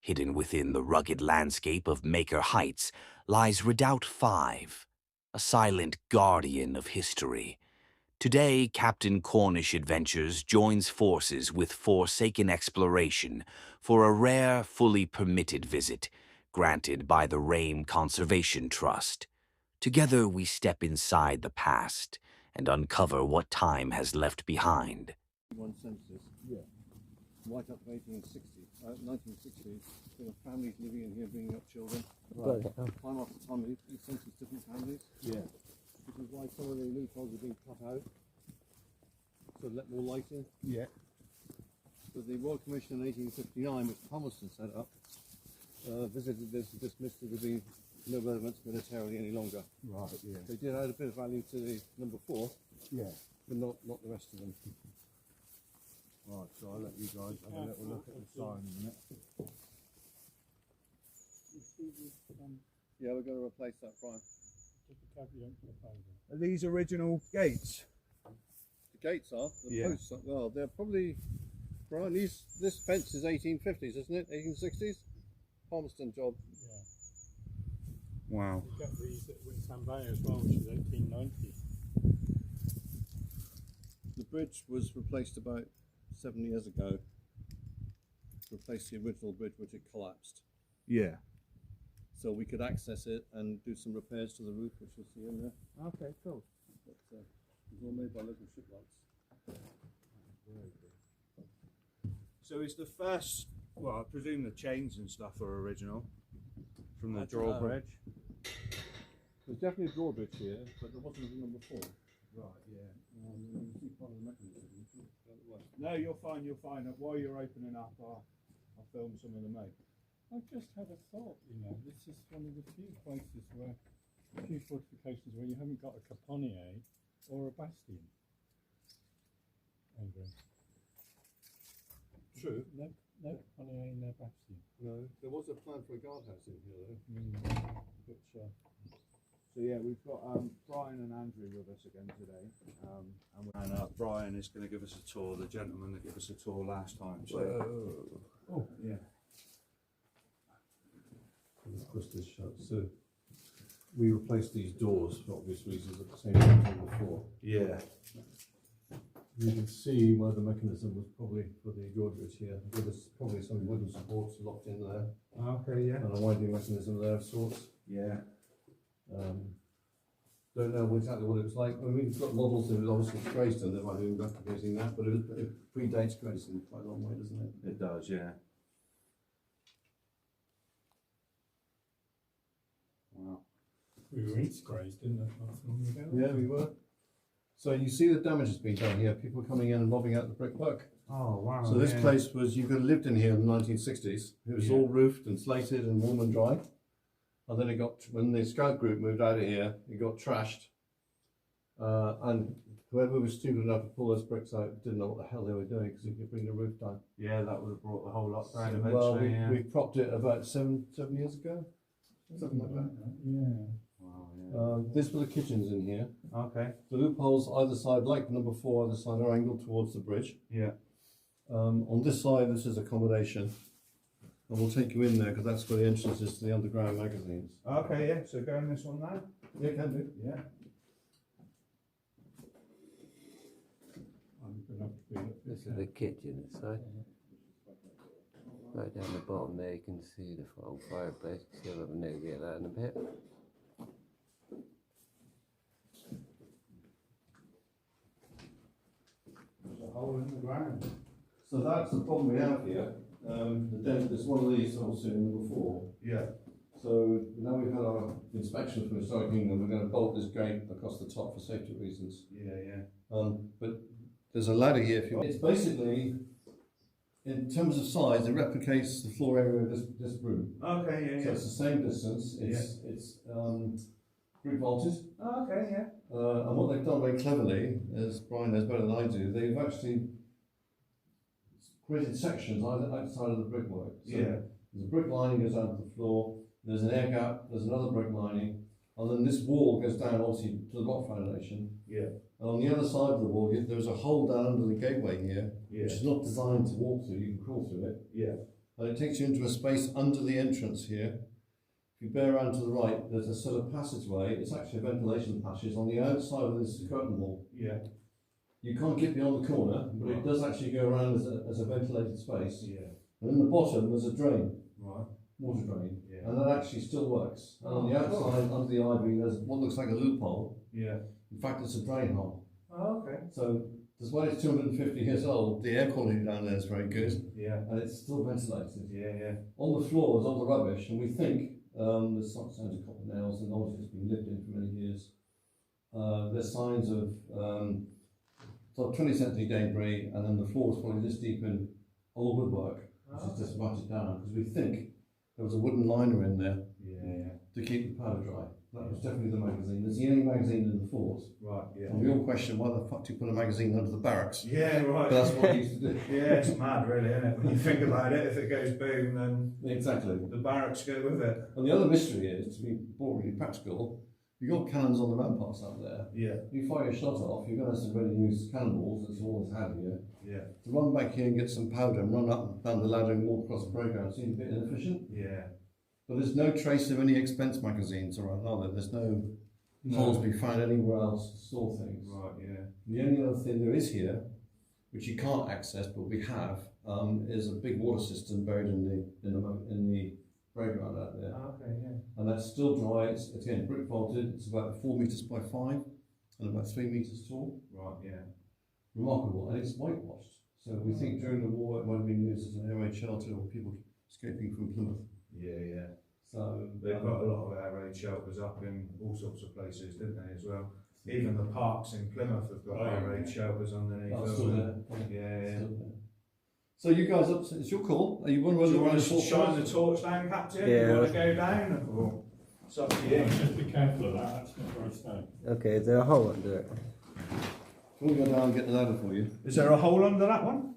Hidden within the rugged landscape of Maker Heights lies Redoubt 5, a silent guardian of history. Today, Captain Cornish Adventures joins forces with Forsaken Exploration for a rare, fully permitted visit granted by the Rame Conservation Trust. Together, we step inside the past and uncover what time has left behind. One census, yeah, right up to 1960s. There were families living in here, bringing up children. Right. Time after time, we census different families. Yeah. Which is why some of the loopholes are being cut out, so let more light in. Yeah. So the Royal Commission in 1859, which Palmerston set up, visited this and dismissed it to be no relevance militarily any longer. Right, yeah. They did add a bit of value to the number 4, Yeah. but not the rest of them. Right, so I'll let you guys have a little look at the sign in a minute. Yeah, we're going to replace that, Brian. Are these original gates? The gates are, the Yeah. posts are, well, they're probably, Brian, this fence is 1850s, isn't it? 1860s? Palmerston job. Yeah. Wow. We've got these at Cawsand Bay as well, which is 1890. The bridge was replaced about 7 years ago. Replaced the original bridge, which had collapsed. Yeah. So we could access it and do some repairs to the roof, which you'll see in there. Okay, cool. But it was all made by local shipwrights. So is the first, well, I presume the chains and stuff are original from the I don't know. drawbridge? There's definitely a drawbridge here, but there wasn't a number 4. Right, yeah. You can see part of the mechanism. No, you're fine, you're fine. While you're opening up, I'll film some of the make. I just had a thought, this is one of the few places where, few fortifications where you haven't got a caponnier or a bastion. Adrian. True. No caponnier, no bastion. No, there was a plan for a guardhouse in here though. Which, So yeah, we've got Brian and Andrew with us again today, and Brian is going to give us a tour. The gentleman that gave us a tour last time. So. Oh yeah. Let's push this shut. So we replaced these doors for obvious reasons at the same time as before. Yeah. You can see where the mechanism was probably for the drawbridge here. There was probably some wooden supports locked in there. Okay. Yeah. And a winding mechanism there of sorts. Yeah. Don't know exactly what it was like. I mean, we've got models that was obviously Greyston, they might have been replicating that, but it predates Greyston quite a long way, doesn't it? It does, yeah. Wow. we were in Grays, didn't we, not so long ago? Yeah, we were. So you see the damage that's been done here, people coming in and lobbing out the brickwork. Oh wow. So this place was, you could have lived in here in the 1960s. It was all roofed and slated and warm and dry. And then it got, when the scout group moved out of here, it got trashed. And whoever was stupid enough to pull those bricks out didn't know what the hell they were doing because it could bring the roof down. Yeah, that would have brought the whole lot down So, eventually. well, we propped it about seven years ago, something like that. Yeah. Wow, yeah. This were the kitchens in here. Okay. The loopholes either side, like number 4, either side are angled towards the bridge. Yeah. On this side, this is accommodation. And we'll take you in there because that's where the entrance is to the underground magazines. Okay, yeah. So go in this one now. Yeah, can do. Yeah. I'm going to have to be This is the kitchen inside. Right down the bottom there you can see the old fireplace. See if I can navigate that in a bit. There's a hole in the ground. So that's the problem we have here. There's one of these also in number 4. Yeah. So now we've had our inspection from the Historic Kingdom, we're going to bolt this gate across the top for safety reasons. Yeah, yeah. But there's a ladder here if you want. It's basically, in terms of size, it replicates the floor area of this room. Okay, yeah, So yeah. it's the same distance. It's group vaulted. Okay, yeah. And what they've done very cleverly, as Brian knows better than I do, they've actually created sections either outside of the brickwork. So Yeah. there's a brick lining goes out to the floor, there's an air gap, there's another brick lining, and then this wall goes down obviously to the block foundation. Yeah. And on the other side of the wall, there's a hole down under the gateway here, Yeah. which is not designed to walk through, you can crawl through it. Yeah. and it takes you into a space under the entrance here. If you bear around to the right, there's a sort of passageway. It's actually a ventilation passage on the outside of this curtain wall. Yeah. You can't get beyond the corner, but it does actually go around as a ventilated space. Yeah. And in the bottom, there's a drain, Right. water drain, Yeah. and that actually still works. And on the outside, under the ivy, there's what looks like a loophole. Yeah. In fact, it's a drain hole. Oh, okay. So, despite it's 250 years old, the air quality down there is very good, Yeah. and it's still ventilated. Yeah, yeah. On the floor is all the rubbish, and we think there's some signs of copper nails, and obviously it's been lived in for many years. There's signs of sort of 20th century debris, and then the floor is probably this deep in old woodwork, which is just rotted down, because we think there was a wooden liner in there to keep the powder dry. That was definitely the magazine. There's the only magazine in the fort. Right, yeah. And we all question why the fuck do you put a magazine under the barracks? Yeah, right. But that's what he used to do. Yeah, it's mad really, isn't it? When you think about it, if it goes boom, then Exactly. the barracks go with it. And the other mystery is, to be boringly practical, you've got cannons on the ramparts up there. Yeah. You fire your shot off, you're going to have to really use cannonballs, that's all that's had here. Yeah. To run back here and get some powder and run up and down the ladder and walk across the playground seems a bit inefficient. Yeah. But there's no trace of any expense magazines around, are there? There's no holes to be found anywhere else to store things. Right, yeah. The only other thing there is here, which you can't access but we have, is a big water system buried in the playground out there. Oh, okay, yeah. And that's still dry. It's again brick vaulted. It's about 4 metres by 5 and about 3 metres tall. Right, yeah. Remarkable, and it's whitewashed. So we think during the war it might have been used as an air raid shelter or people escaping from Plymouth. Yeah, yeah. So They've got a lot of air raid shelters up in all sorts of places, didn't they, as well? Even the parks in Plymouth have got air raid shelters underneath. that's still there. Yeah, Still there. So you guys, it's your call. Are you want Do to you run want around to shine the torch down, Captain? Yeah. You want to go down? Or it's up to you. Just be careful of that, that's not where I stay. Okay, is there a hole under it? We'll go down and get the ladder for you. Is there a hole under that one?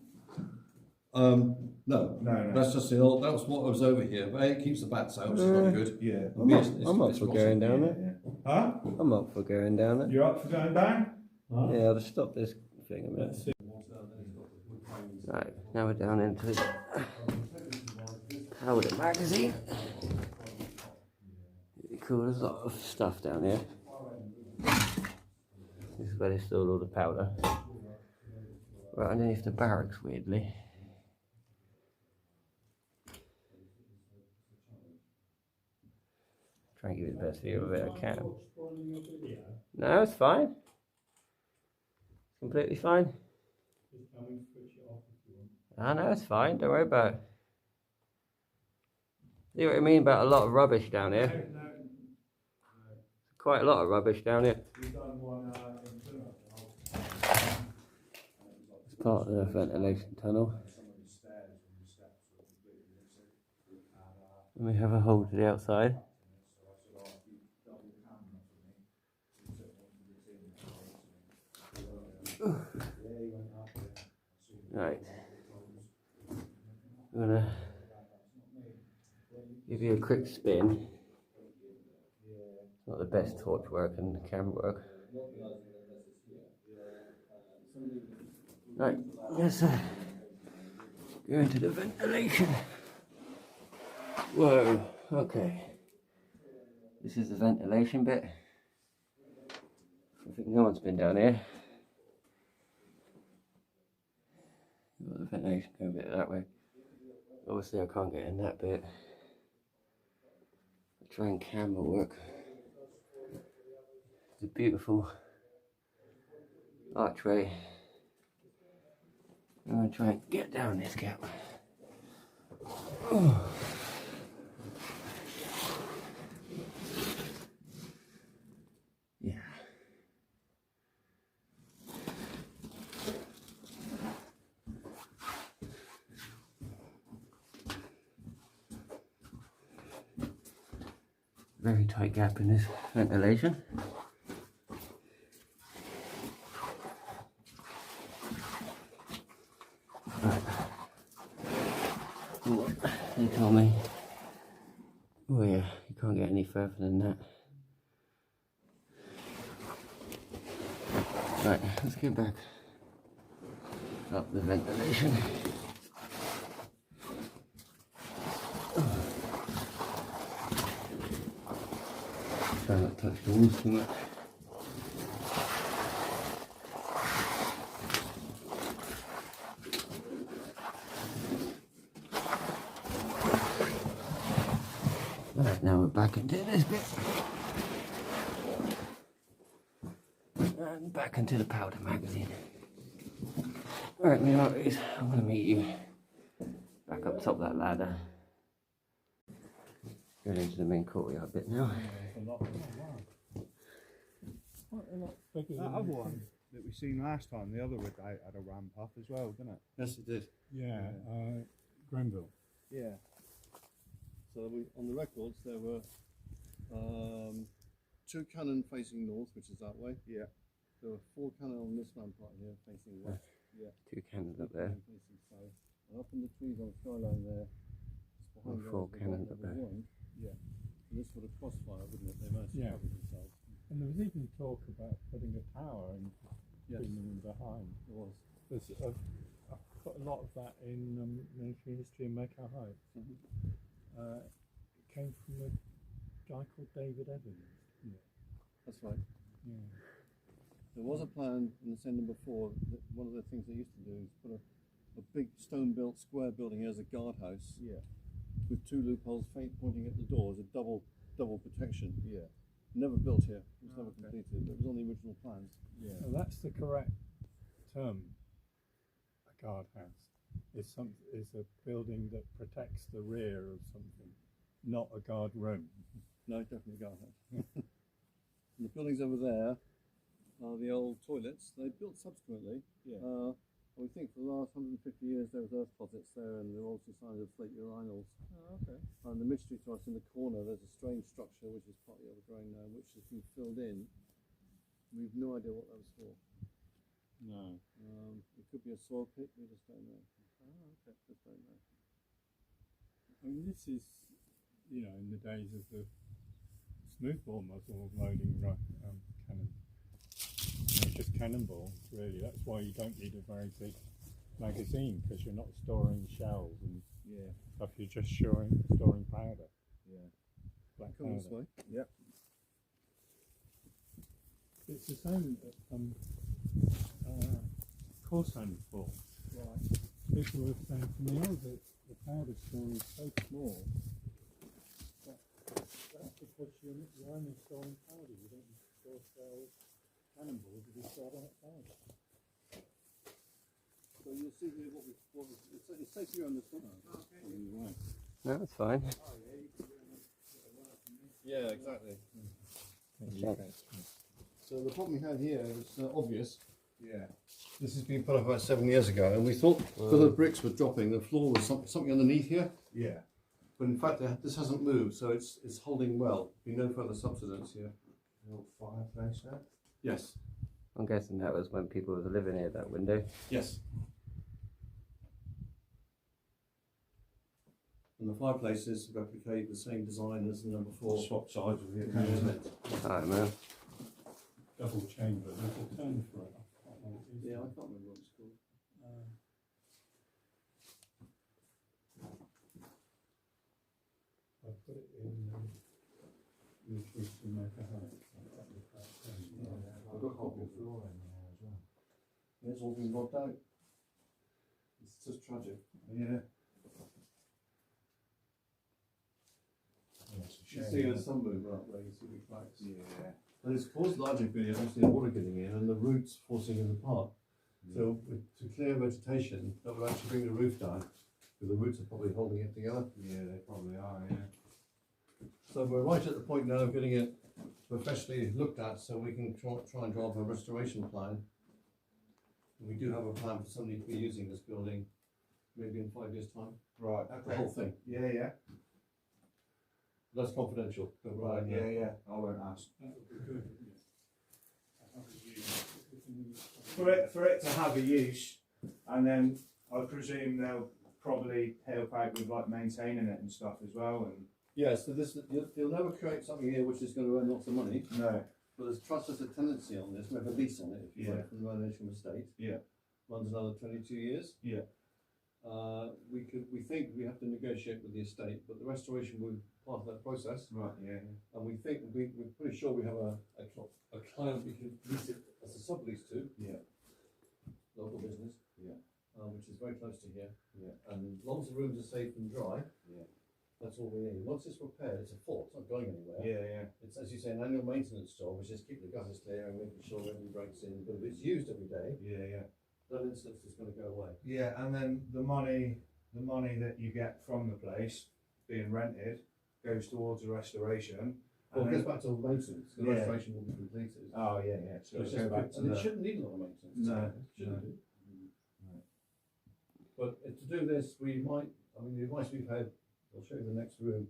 No. No. That's just the old. That was what was over here. But it keeps the bats out, which is not good. Yeah. I'm up for going down it. Huh? I'm up for going down it. You're up for going down? Yeah, I'll just stop this thing a minute. Right, now we're down into the powder magazine. Really cool, there's a lot of stuff down here. This is where they store all the powder. Right underneath the barracks, weirdly. Try and give you the best view of it I can. No, it's fine. Completely fine. I know it's fine, don't worry about it. See what I mean about a lot of rubbish down here? Quite a lot of rubbish down here. It's part of the ventilation tunnel. And we have a hole to the outside. Right. I'm gonna give you a quick spin. It's not the best torch work and camera work. Right, let's go into the ventilation. Whoa, okay. This is the ventilation bit. I think no one's been down here. Got the ventilation going a bit that way. Obviously I can't get in that bit. I'll try and camera work. It's a beautiful archway. I'm going to try and get down this gap. Oh. Yeah. Very tight gap in this ventilation. Right. What they told me. Oh yeah, you can't get any further than that. Right, let's get back up the ventilation. try not to touch the walls too much. Right, now we're back into this bit. And back into the powder magazine. Alright, my arteries, I'm going to meet you back up top of that ladder. Going into the main courtyard bit now. That other one that we seen last time, the other redoubt had a ramp up as well, didn't it? Yes, it did. Yeah, Grenville. Yeah. So on the records there were 2 cannon facing north, which is that way. Yeah. There were 4 cannon on this rampart here facing west. Yeah. 2 cannons up there. Facing south. And up in the trees on the skyline there, it's behind And 4 those, cannons the up there. one. Yeah. And this would have crossfire, wouldn't it? They managed to Yeah. cover themselves. And there was even talk about putting a tower and Yes, bringing them behind. it was. There's I've put a lot of that in military history and Make Our Heights. It came from a guy called David Evans. Yeah. That's right. Yeah. There was a plan in the sending before. That one of the things they used to do is put a big stone-built square building here as a guardhouse. Yeah. With 2 loopholes pointing at the doors, a double protection. Yeah. Never built here. It was never Okay. completed. But it was on the original plans. Yeah. Well, that's the correct term. A guardhouse is a building that protects the rear of something, not a guard room. No, definitely a guardhouse. And the buildings over there are the old toilets. They built subsequently. Yeah. We think for the last 150 years there was earth closets there, and there were also signs of slate urinals. Oh, okay. And the mystery to us in the corner, there's a strange structure which is partly overgrown now, which has been filled in. We've no idea what that was for. No. It could be a soil pit. We just don't know. Oh, okay. Just don't know. I mean, this is, in the days of the smoothbore muzzle loading cannon. Just cannonballs, really. That's why you don't need a very big magazine, because you're not storing shells and Yeah. stuff. You're just storing powder, Yeah. black Come this powder. way. Yep. It's the same at Cawsand Bay. Right. People were saying to me, the powder store is so small. That's because you're only storing powder. You don't store shells, cannonballs, if you store that powder. So you'll see here it's safe here on this one. Okay. No, that's fine. Yeah, exactly. Okay. So the problem we had here is obvious. Yeah. This has been put up about 7 years ago, and we thought because the bricks were dropping, the floor was something underneath here. Yeah. But in fact, this hasn't moved, so it's holding well. Be no further subsidence here. The old fireplace there. Yes. I'm guessing that was when people were living here, that window. Yes. And the fireplaces replicate the same design as the number 4. Swap sides of the Yeah. account. Alright, man. Double chamber, little turn for it. I can't know what it is. Yeah, I can't remember what it's called. I put it in military to Make Our Heights. I've got copies. Floor in there as well. It's all been robbed out. It's just tragic. Yeah. You see there's some movement up there, you see the cracks. Yeah. And it's caused largely by obviously the water getting in and the roots forcing it apart. So to clear vegetation, that would actually bring the roof down, because the roots are probably holding it together. Yeah, they probably are, yeah. So we're right at the point now of getting it professionally looked at, so we can try and draw up a restoration plan. And we do have a plan for somebody to be using this building, maybe in 5 years' time. Right, The whole thing. Yeah, yeah. That's confidential. Don't worry Right, about yeah, that. yeah. I won't ask. That would be good. For it to have a use, and then I presume they'll probably help out with like maintaining it and stuff as well. And Yeah, so you'll never create something here which is going to earn lots of money, no, but there's trust as a tenancy on this. We have a lease on it, if you Yeah. like, from the Royal Estate. Yeah. Runs another 22 years. Yeah. we think we have to negotiate with the estate, but the restoration will be part of that process. Right, yeah. And we think we're pretty sure we have a client we can lease it as a sublease to. Yeah. Local business. Yeah. Which is very close to here. Yeah. And as long as the rooms are safe and dry, Yeah. that's all we need. Once it's repaired, it's a fort. It's not going anywhere. Yeah, yeah. It's, as you say, an annual maintenance job, which is keep the gutters clear and making sure nobody breaks in. But if it's used every day, Yeah, yeah. that instance is going to go away. Yeah, and then the money that you get from the place being rented goes towards the restoration. Well, and it goes then- back to maintenance. The Yeah. restoration will be completed. Oh, yeah, yeah. So It's it's go just- back to and it the. shouldn't need a lot of maintenance. No, It shouldn't no. do. But to do this, we might, I mean, the advice we've had, I'll show you the next room,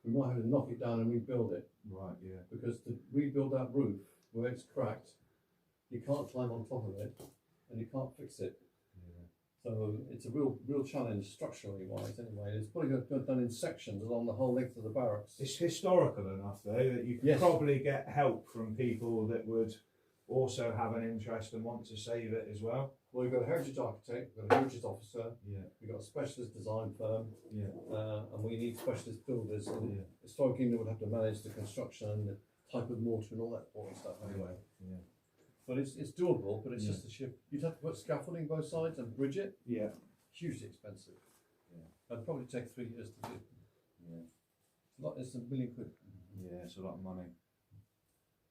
we might have to knock it down and rebuild it, Right, yeah. because to rebuild that roof where it's cracked, you can't climb on top of it and you can't fix it. Yeah. So it's a real challenge structurally wise anyway. It's probably got done in sections along the whole length of the barracks. It's historical enough though that you can Yes. probably get help from people that would also have an interest and want to save it as well. Well, we've got a heritage architect, we've got a heritage officer, Yeah, we've got a specialist design firm, yeah, and we need specialist builders. And yeah, Historic England would have to manage the construction and the type of mortar and all that boring stuff anyway. yeah, But it's doable, but it's Yeah. just a ship. You'd have to put scaffolding both sides and bridge it. yeah, Hugely expensive. Yeah. That'd probably take 3 years to do. yeah, It's a million quid. yeah. It's a lot of money,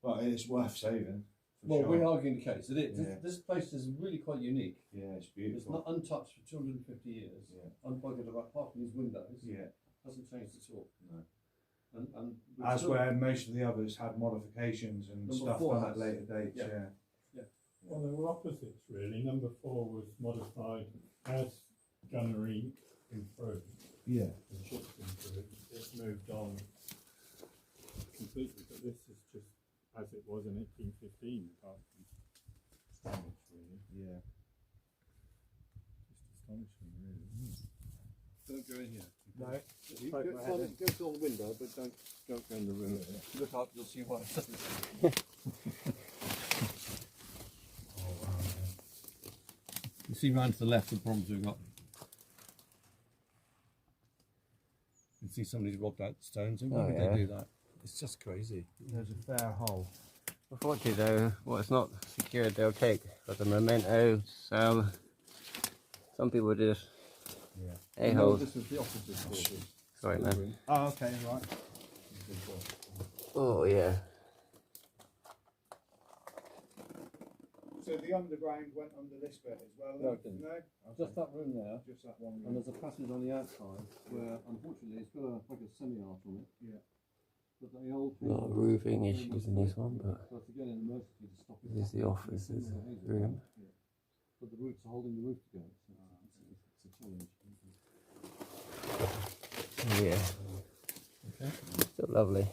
but it's worth saving. For Well, sure. we're arguing the case. Yeah. This place is really quite unique. Yeah, it's It's beautiful. not untouched for 250 years. Yeah. Unplugged apart from these windows. Yeah, Hasn't changed at all. no. And we've As still- where most of the others had modifications and Number stuff 4 done at has. later dates. Yeah. Yeah. Well, they were opposites really. Number 4 was modified as gunnery improved, Yeah. the ships improved. It moved on completely, but this is just as it was in 1815, apart from Spanish really. Yeah. Just astonishing really. Don't go in here. No. You Poke go, my head in. go to the window, but don't go in the room. Look up, you'll see why. You see round to the left the problems we've got. You can see somebody's robbed out stones, and why Oh, would yeah. they do that? It's just crazy. There's a fair hole. Unfortunately though, what's not secured they'll take as a memento. Some people just Yeah. a-holes. This is the officer's quarters. Sorry man. Oh, okay, right. Oh yeah. So the underground went under this bit as well? No, it didn't. No? Just that room there, Just that one and room. there's a passage on the outside where, unfortunately, it's got like a semi-arch on it. Yeah. But the old A lot of roofing issues in this one, but That's again an emergency to stop it. this is the officer's room. But the roots are holding the roof together, so it's a challenge. Oh, yeah. Okay. Still lovely.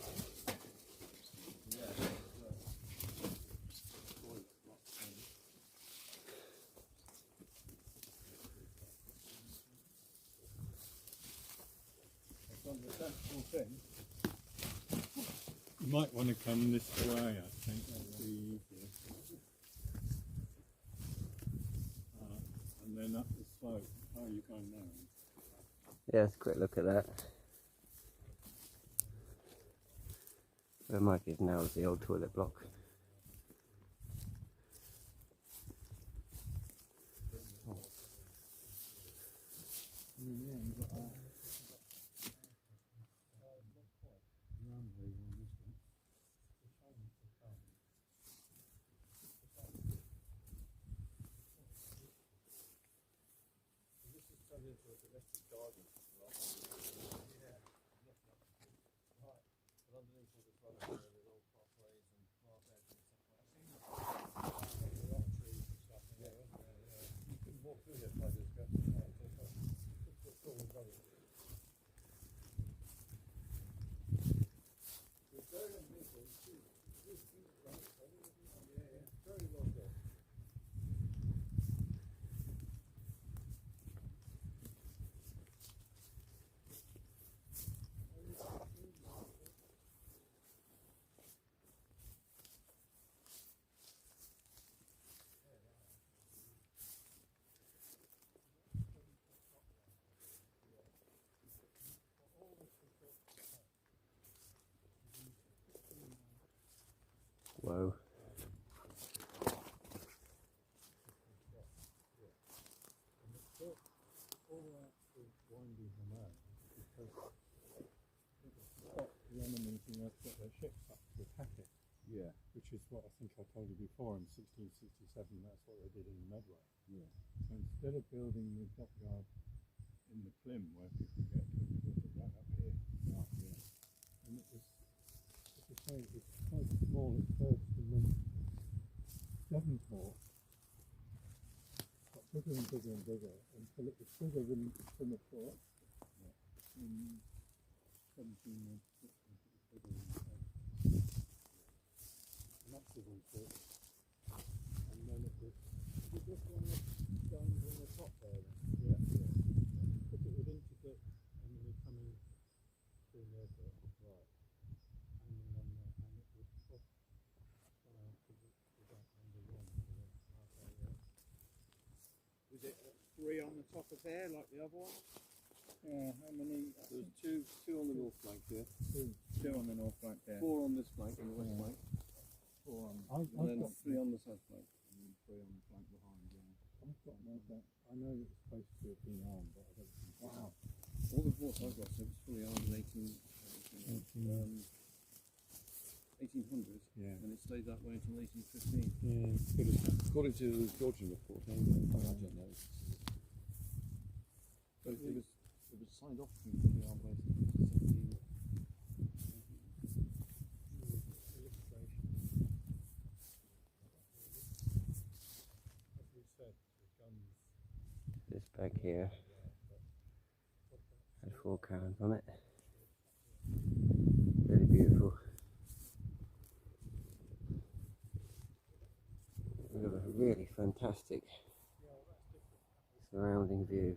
You might want to come this way, I think that'd be easier. And then up the slope. How are you going now? Yeah, let's quick look at that. Where Mike is now is the old toilet block. Whoa. Winding them out because the enemy being able to get their ships up to attack it. Yeah. Which is what I think I told you before in 1667, that's what they did in the Medway. Yeah. So instead of building the dockyard in the Plym where people get to, we built it right up here. Right, yeah. And it was, as I say, it was quite small at first, and then Devonport got bigger and bigger and bigger until it was bigger than Plymouth Fort. In 1706, it was bigger than massive and big. And then it was this one was done on the top there then? Yeah, yeah. Because it would integrate enemy coming through Millbrook. Right. And it would cross without number one. Okay, yeah. Was it three on the top of there like the other one? Yeah, how many? There's two on the north flank here, Two on the north flank there. 4 on this flank and the west Yeah. flank, Four on. I've and then got 3 on the south flank. And three on the flank behind, yeah. I've got no doubt. I know it's supposed to have been armed, but I don't think so. Wow. All the forts I've got, so it was fully armed in 1800, Yeah. and it stayed that way until 1815. Yeah. According to the Georgian report, anyway, I don't know. But it was signed off from the armed base in 17. As we said, the guns. This back here had 4 cannons on it. Really beautiful. We've got a really fantastic surrounding view.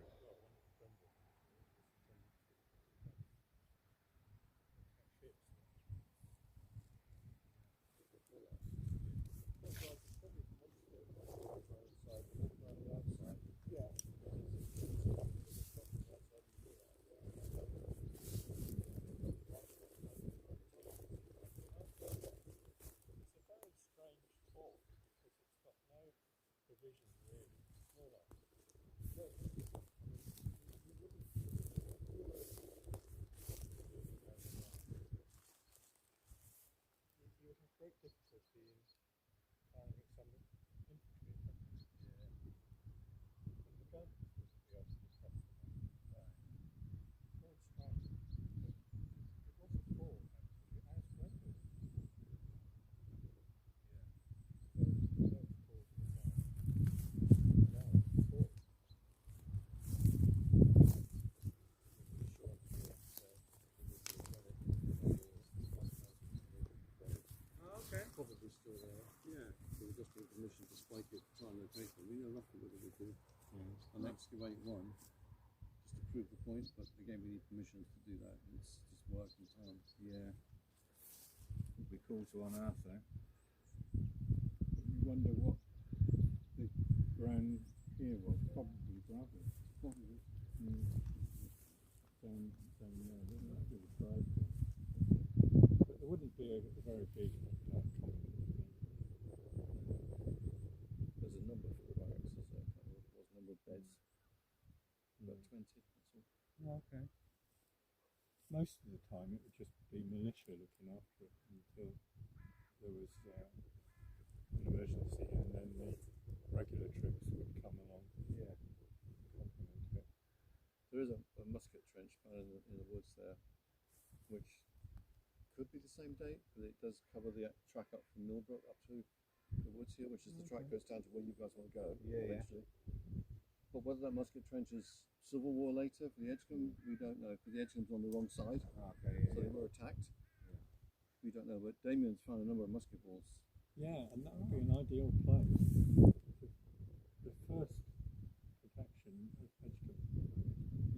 Great difficulty in firing some infantry attackers. And the guns would be able to suppress them. Very strange. But it was a fort, actually, as Redwood. So that was called the fort. Probably still there. Yeah. So we're just getting permission to spike it, try and locate them. We know roughly what we do. And excavate one, just to prove the point, but again we need permission to do that. It's just work and time. Yeah. Would be cool to unearth though. You wonder what the ground here was. Probably gravel. Probably. Down there, wouldn't it? It was dry. But there wouldn't be a very big company. There's a number for the barracks, is there? I can't remember what it was, number of beds. About 20, that's all. Okay. Most of the time it would just be militia looking after it until there was an emergency, and then the regular troops would come along. Yeah. Complement it. There is a musket trench kind of in the woods there, which could be the same date, but it does cover the track up from Millbrook up to the woods here, which is the track goes down to where you guys want to go eventually. But whether that musket trench is Civil War later for the Edgecombe, we don't know, because the Edgecombe's on the wrong side, Okay, so they were attacked. We don't know, but Damien's found a number of musket balls. Yeah, and that would be an ideal place. The first protection of Edgecombe.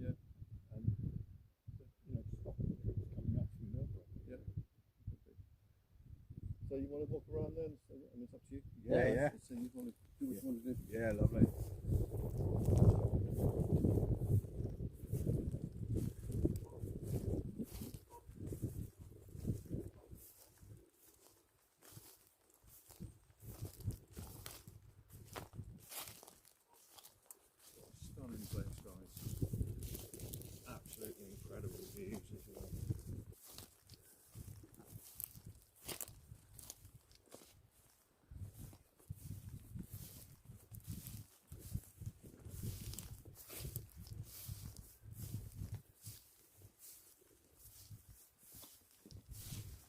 Yeah. And to stop the troops coming up from Millbrook. Yeah. Okay. So you want to walk around then? So, I mean, it's up to you. Yeah. So you want to do what you want to do. Yeah, lovely.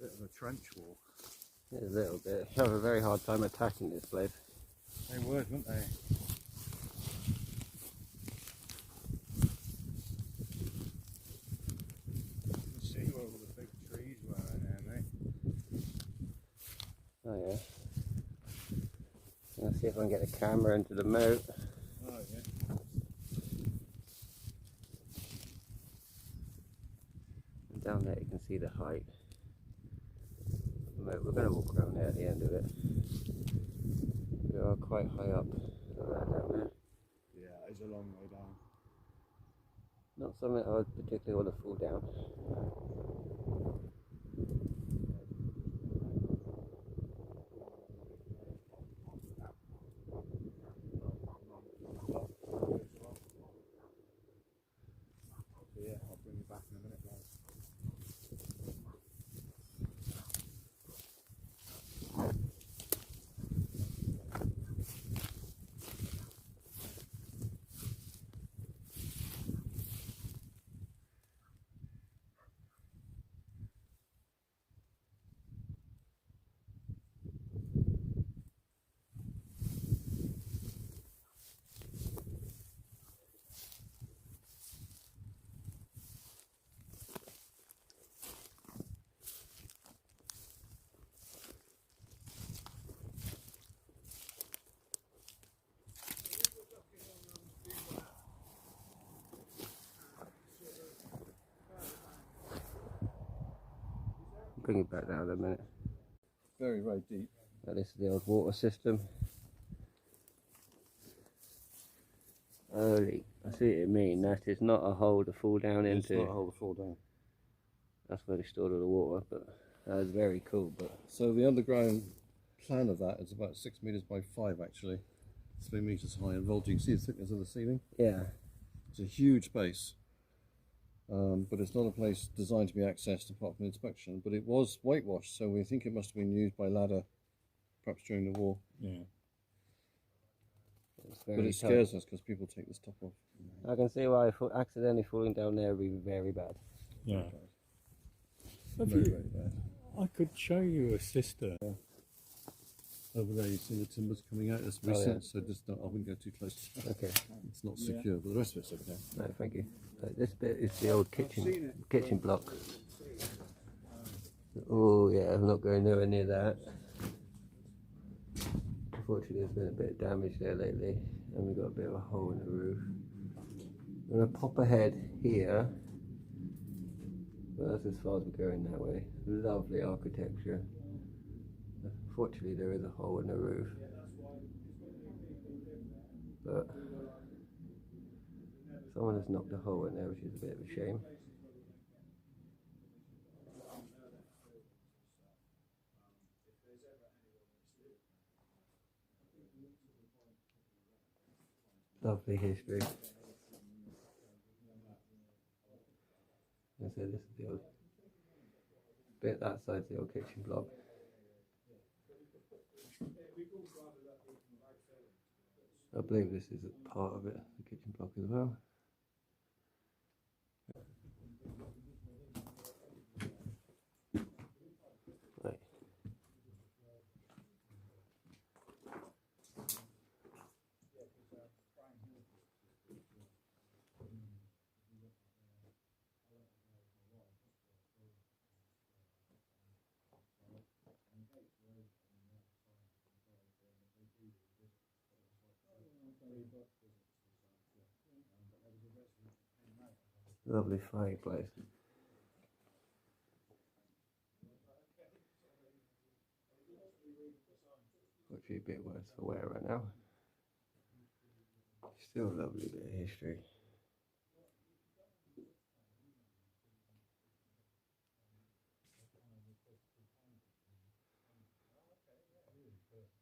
Bit of a trench war. A little bit. I have a very hard time attacking this place. They would, wouldn't they? See where all the big trees were in there, mate. Oh yeah. Let's see if I can get the camera into the moat. Oh yeah. And down there you can see the height. We're going to walk around there at the end of it. We are quite high up. Down there. Yeah, it's a long way down. Not something I would particularly want to fall down. Yeah, I'll bring you back in a minute, guys. Bring it back down a minute. Very, very deep. Now this is the old water system. Holy, I see what you mean. That is not a hole to fall down into. It's not a hole to fall down. That's where they stored all the water, but that is very cool. But So the underground plan of that is about 6 meters by 5 actually. 3 meters high and vaulting. See the thickness of the ceiling? yeah, It's a huge space. But it's not a place designed to be accessed apart from inspection. But it was whitewashed, so we think it must have been used by ladder, perhaps during the war. Yeah. it's very But it tight. scares us because people take this top off. I can see why accidentally falling down there would be very bad. Yeah. Very, Have you, very bad. I could show you a sister. Over there, you see the timbers coming out. It's Oh, recent, yeah. so just don't, I wouldn't go too close to that. Okay, It's not secure, but the rest of it's okay. no, thank you. So this bit is the old kitchen block. Oh yeah, I'm not going nowhere near that. Unfortunately, there's been a bit of damage there lately, and we've got a bit of a hole in the roof. I'm going to pop ahead here. Well, that's as far as we're going that way. Lovely architecture. Unfortunately, there is a hole in the roof. But someone has knocked a hole in there, which is a bit of a shame. Lovely history. I said this is the old bit, that side's the old kitchen block. I believe this is a part of it, the kitchen block as well. Right. Lovely fireplace. Actually a bit worse for wear right now. Still a lovely bit of history.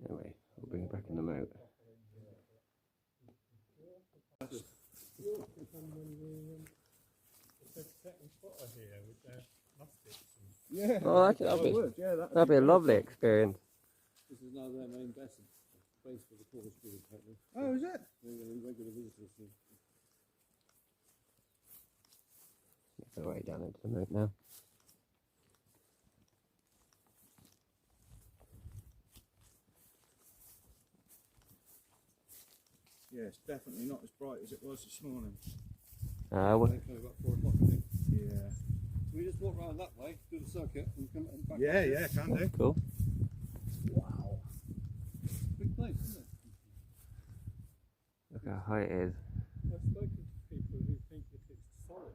Anyway, we'll bring it back in the moat. Yeah. Oh, actually, that'd be a lovely experience. This is now their main base for the Cornish group, apparently. Oh, is it? They're regular visitors. Make our way down into the moat now. Yeah, it's definitely not as bright as it was this morning. Well, They kind of about 4 o'clock, I think. Yeah. We just walk around that way, do the circuit, and come back. Yeah, yeah, can do. cool. Wow. Big place, isn't it? Look how high it is. I've spoken to people who think that it's solid.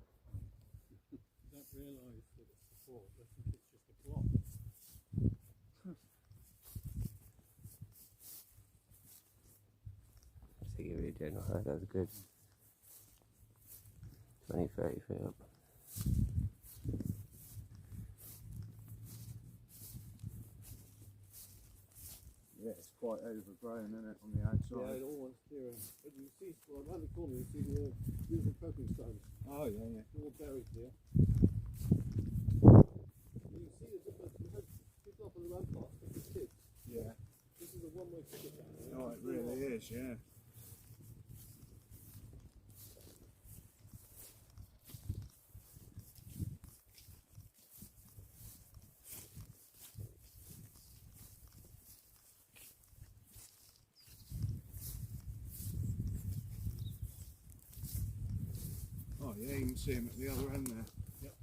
Don't realise that it's support. They think it's just a block. So you really don't know how that's good. 20, 30 feet up. Yeah, it's quite overgrown, isn't it, on the outside? Yeah, it all wants here. But you see, well, around the corner, you see the beautiful coping stones. Oh, yeah, yeah. They're all buried here. You see the difference. We had people up on the ramparts, the kids. Yeah. This is a one-way ticket down here. Oh, it really is, yeah. Oh, yeah, you can see him at the other end there. Yep.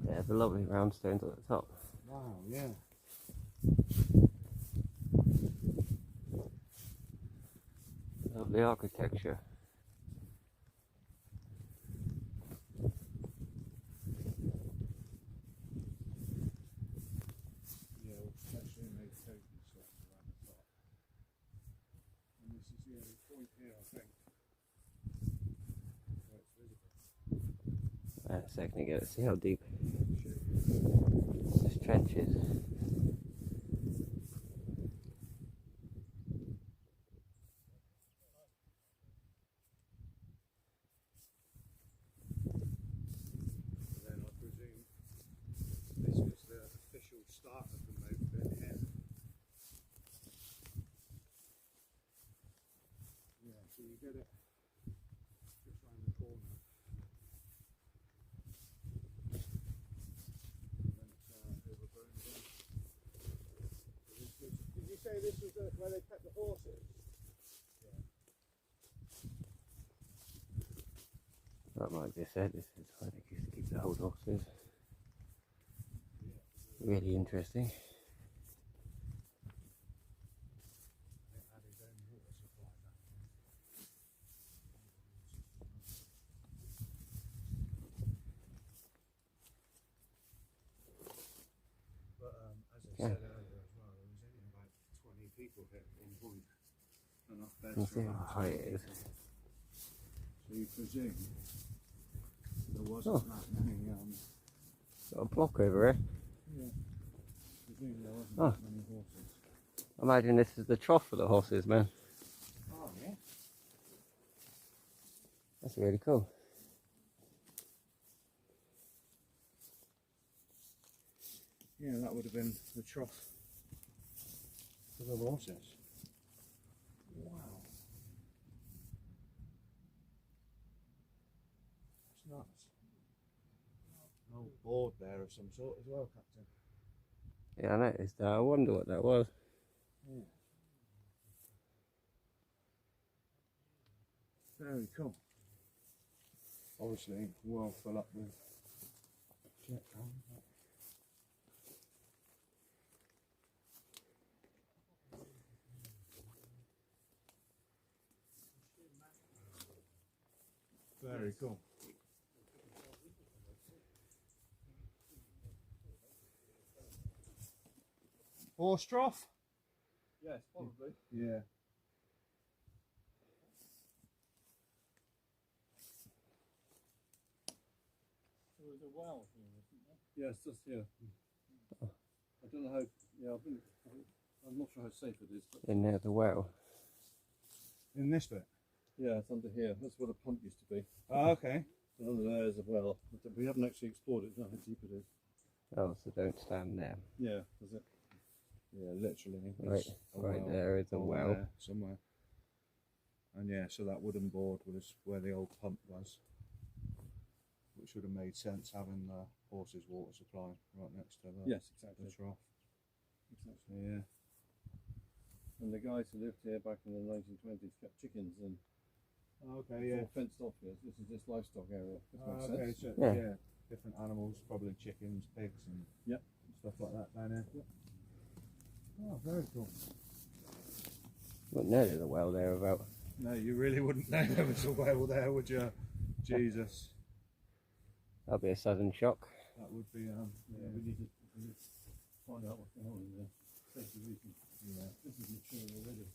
Yeah, the lovely round stones at the top. Wow, yeah. Lovely architecture. Yeah, we'll potentially make coping stones around the top. And this is the only point here, I think, where it's visible. Wait a second, you get to see how deep this trench is. Then I presume this was the official start of the move bit here. Yeah, so you get it just round the corner. And then it's overgrown again. Did you say this was where they kept the horses? Like Mike just said, this is where they used to keep the old horses. Really interesting. They had his own water supply back then. But as I said earlier as well, there was only about 20 people here at one point. Enough You beds can see for how about high 20 it is. people. So you presume there wasn't Oh. that many, Got a block over here. yeah, presume there wasn't Oh. that many horses. Imagine this is the trough for the horses, man. Oh yeah. That's really cool. Yeah, that would have been the trough for the horses. Wow. That's nuts. An old board there of some sort as well, Captain. Yeah, I noticed that. I wonder what that was. Yeah. Very cool. Obviously, well full up with jet fuel. Very cool. Horse trough? Yes, probably. Yeah. There was a well here, wasn't there? Yes, just here. I don't know how. Yeah, I'm not sure how safe it is. But In there, the well. In this bit? Yeah, it's under here. That's where the pump used to be. Oh, okay. It's under there as well. But we haven't actually explored it. Know how deep it is. Oh, so don't stand there. Yeah, is it? Yeah, literally. Right, there's a right well there is a over well. there somewhere. And yeah, so that wooden board was where the old pump was, which would have made sense having the horses' water supply right next to the, Yes, exactly. the trough. Exactly. Yeah. And the guys who lived here back in the 1920s kept chickens and Okay, it's all fenced off here. This is just livestock area. This makes Okay, sense. so Yeah. yeah, different animals, probably chickens, pigs, and Yep. stuff like that down here. Yep. Oh, very cool. Wouldn't know there's a well there about. No, you really wouldn't know there was a well there, would you? Jesus, That'll be a sudden shock. that would be Yeah, we need to find out what's going on in there. Safety reasons. yeah. This is mature already.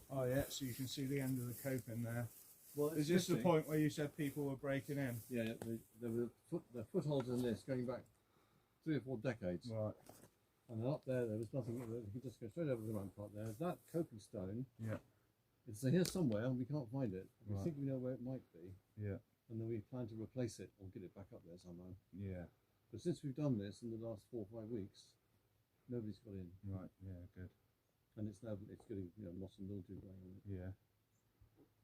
Oh yeah, so you can see the end of the coping there. Well, Is this the point where you said people were breaking in? Yeah, there were the footholds in this going back 3 or 4 decades. Right. And then up there was nothing. You can just go straight over the rampart there. That coping stone. Yeah. It's here somewhere and we can't find it. We Right. think we know where it might be. Yeah. And then we plan to replace it or get it back up there somehow. Yeah. But since we've done this in the last 4 or 5 weeks, nobody's got in. Right. Yeah. Good. And it's now getting moss and mildew going on it. Yeah.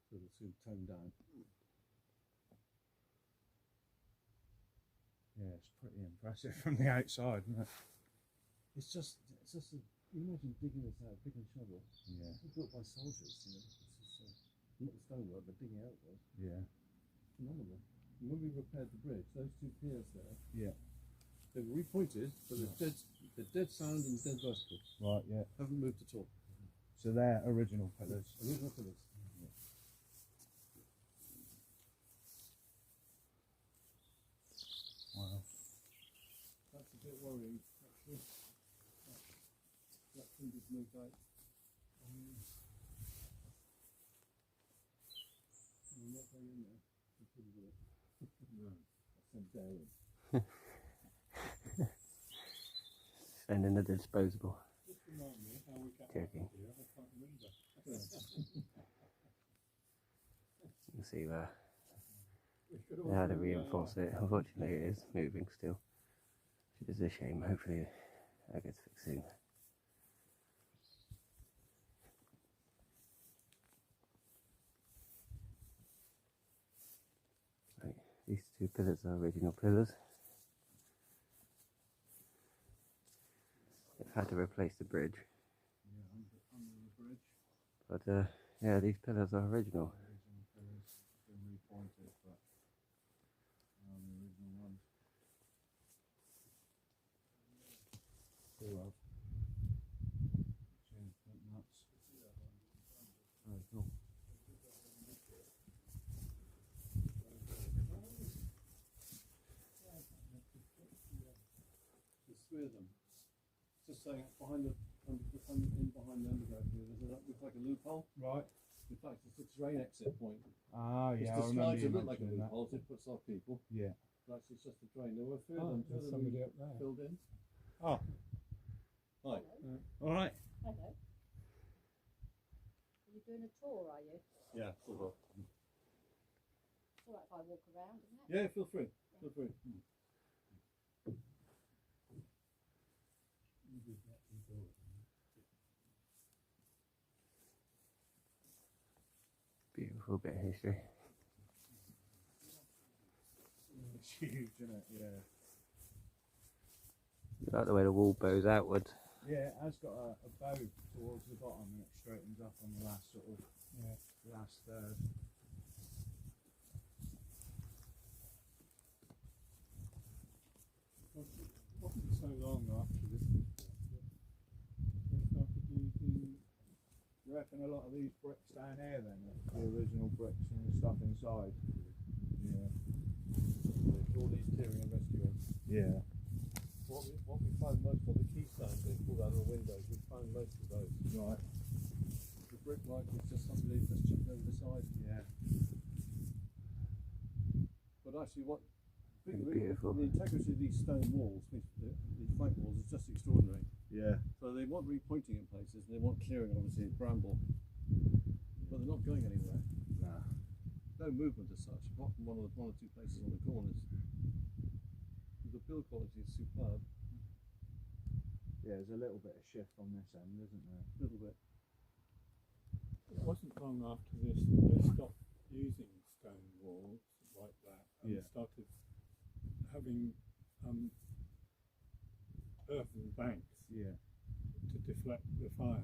So it'll soon tone down. Yeah, it's pretty impressive from the outside, isn't it? It's just you imagine digging this out, big and shovel. Yeah. It's built by soldiers, It's just, not the stonework, but digging out was Yeah. phenomenal. And when we repaired the bridge, those 2 piers there, Yeah. they were repointed, but they're dead sound and dead vertical. Right. Yeah. Haven't moved at all. So they're original pillars. Original pillars. Wow. That's a bit worrying, actually. That thing just moved out. I'm not going in there. I couldn't do it. No. That's some daring. Sending the disposable. Just remind me how we got Joking. out here. I can't remember. You can see there. We could They had to also, reinforce it. Unfortunately, it is moving still, which is a shame. Hopefully, that gets fixed soon. Right, these 2 pillars are original pillars. They've had to replace the bridge, Yeah. Under the bridge. but yeah, these pillars are original. Original pillars. Been repointed, but the original ones. Still have. Change that nuts. Very cool. There's 3 of them. Just saying, behind the underground here, looks like a loophole. Right. In fact, it's a train exit point. Ah, It's yeah, I remember described you to look like a mentioning that. loophole, so it puts off people. Yeah. But actually, it's just a drain. There were 3 Oh, of them. 2 there's of them somebody we up there. filled in. Oh, Hi. all right. Hello. Are you doing a tour, are you? Yeah, sort of. It's all right if I walk around, isn't it? Yeah, feel free. Feel free. Beautiful bit of history. It's huge, isn't it? Yeah. You like the way the wall bows outwards. Yeah, it has got a bow towards the bottom and it straightens up on the last sort of last third. Wasn't so long after this was built that they started using. You reckon a lot of these bricks down here then, the original bricks and the stuff inside? Yeah. All these tearing and rescuing. Yeah. What we found most of the keystones they pulled out of the windows, we found most of those. Right. The brickwork was just something they just chipped over the side. Yeah. But actually, Beautiful. the integrity of these stone walls, these flank walls, is just extraordinary. Yeah. So they want repointing in places, and they want clearing, obviously, bramble. but they're not going anywhere. Nah. No movement as such, apart from one or two places on the corners. The build quality is superb. Yeah, there's a little bit of shift on this end, isn't there? A little bit. It wasn't long after this that they stopped using stone walls like that and Yeah. started having earthen banks Yeah. to deflect the fire.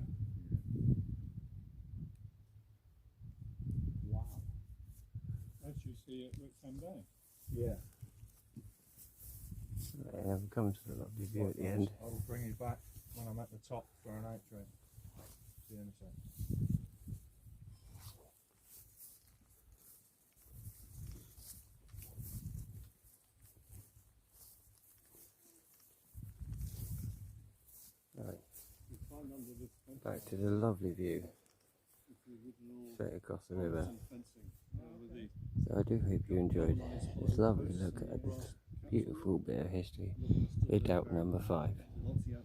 Wow. As you see at Cawsand Bay. Yeah. Yeah, we've come to the lovely view at the end. I'll bring you back when I'm at the top for an outro. See you in a sec. Right, You climb under this fence. back to the lovely view It's the original straight across the river. fencing with the So I do hope you enjoyed this lovely look at this beautiful bit of history. Redoubt number 5. Once he had